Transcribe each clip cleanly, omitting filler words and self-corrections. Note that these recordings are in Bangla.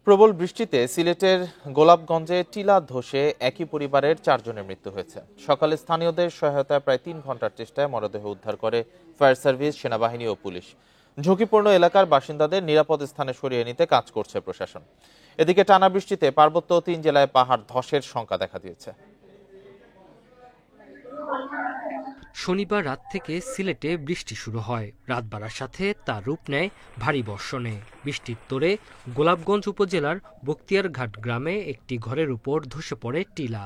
প্রবল বৃষ্টিতে সিলেটের গোলাপগঞ্জে টিলা ধসে একই পরিবারের 4 জনের মৃত্যু হয়েছে। সকালে স্থানীয়দের সহায়তায় প্রায় 3 ঘন্টার চেষ্টায় মরদেহ উদ্ধার করে ফায়ার সার্ভিস, সেনাবাহিনী ও পুলিশ। ঝুঁকিপূর্ণ এলাকার বাসিন্দাদের নিরাপদ স্থানে সরিয়ে নিতে কাজ করছে প্রশাসন। এদিকে টানা বৃষ্টিতে পার্বত্য 3 জেলায় পাহাড় ধসের শঙ্কা দেখা দিয়েছে। শনিবার রাত থেকে সিলেটে বৃষ্টি শুরু হয়। রাত বাড়ার সাথে তার রূপ নেয় ভারী বর্ষণে। বৃষ্টির তোড়ে গোলাপগঞ্জ উপজেলার বখতিয়ারঘাট গ্রামে একটি ঘরের উপর ধসে পড়ে টিলা।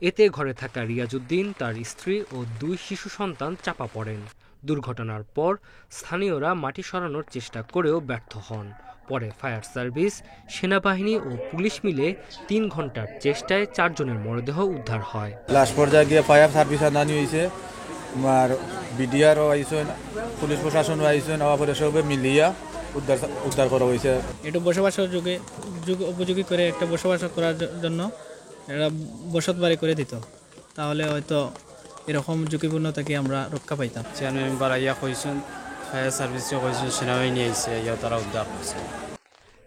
এতে ঘরে থাকা রিয়াজউদ্দিন, তার স্ত্রী ও 2 শিশু সন্তান চাপা পড়েন। দুর্ঘটনার পর স্থানীয়রা মাটি সরানোর চেষ্টা করেও ব্যর্থ হন। পরে ফায়ার সার্ভিস, সেনাবাহিনী ও পুলিশ মিলে 3 ঘন্টার চেষ্টায় 4 জনের মরদেহ উদ্ধার হয়। লাস্ট পর্যায়ে গিয়ে ফায়ার সার্ভিস আনানি হয়েছে, আর বিডিআরও আইসেন, পুলিশ প্রশাসনও আইসেন, আবার সবে মিলিয়া উদ্ধার করা হয়েছে। এটা বসবাসের উপযোগী করে একটা বসবাস করার জন্য এরা বসত বাড়ি করে দিত, তাহলে হয়তো এরকম ঝুঁকিপূর্ণ থেকে আমরা রক্ষা পাইতাম। চেয়ারম্যান বাড়াইয়া কইছেন, ফায়ার সার্ভিসও কইছেন, সেনাবাহিনী আইছে, তারা উদ্ধার করছে।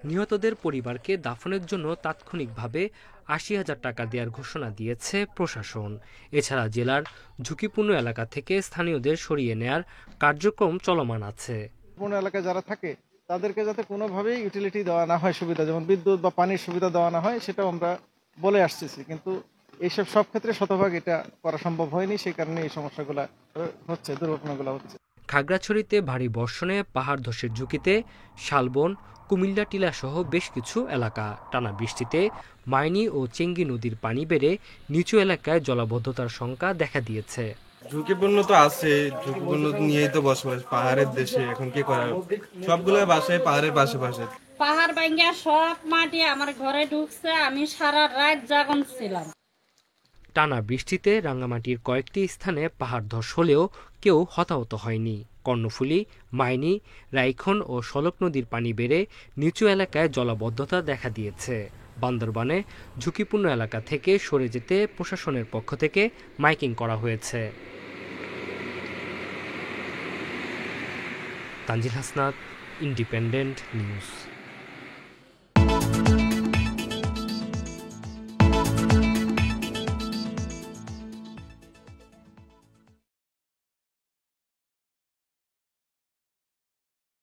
নিহতদের পরিবারকে দাফনের জন্য তাৎক্ষণিকভাবে ৮০,০০০ টাকা দেওয়ার ঘোষণা দিয়েছে প্রশাসন। এছাড়া জেলার ঝুঁকিপূর্ণ এলাকা থেকে স্থানীয়দের সরিয়ে নেয়ার কার্যক্রম চলমান আছে। ঝুঁকিপূর্ণ এলাকায় যারা থাকে তাদেরকে যাতে কোনোভাবেই ইউটিলিটি দেওয়া না হয়, সুবিধা যেমন বিদ্যুৎ বা পানির সুবিধা দেওয়া না হয়, সেটাও আমরা বলে আসতেছি। কিন্তু এইসব সব ক্ষেত্রে শতভাগ এটা করা সম্ভব হয়নি, সেই কারণে এই সমস্যাগুলো হচ্ছে, দুর্ঘটনাগুলো হচ্ছে। খাগড়াছড়িতে ভারী বর্ষণে পাহাড় ধসের ঝুঁকিতে শালবন, কুমিল্লা টিলা সহ বেশ কিছু এলাকা। টানা বৃষ্টিতে মাইনী ও চেঙ্গি নদীর পানি বেড়ে নিচু এলাকায় জলাবদ্ধতার শঙ্কা দেখা দিয়েছে। ঝুঁকিপূর্ণ তো আছে, ঝুঁকিপূর্ণ নিয়েই তো বসবাস, পাহাড়ের দেশে এখন কি করা, সবগুলো বাসায় পাহাড়ের পাশে। পাহাড় ভাঙ্গা সব মাটি আমার ঘরে ঢুকছে, আমি সারা রাত জাগন ছিলাম। টানা বৃষ্টিতে রাঙ্গামাটির কয়েকটি স্থানে পাহাড় ধস হলেও কেউ হতাহত হয়নি। কর্ণফুলী, মাইনী, রাইখন ও শলক নদীর পানি বেড়ে নিচু এলাকায় জলাবদ্ধতা দেখা দিয়েছে। বান্দরবানে ঝুঁকিপূর্ণ এলাকা থেকে সরে যেতে প্রশাসনের পক্ষ থেকে মাইকিং করা হয়েছে। Tanzil Hasnat, independent news.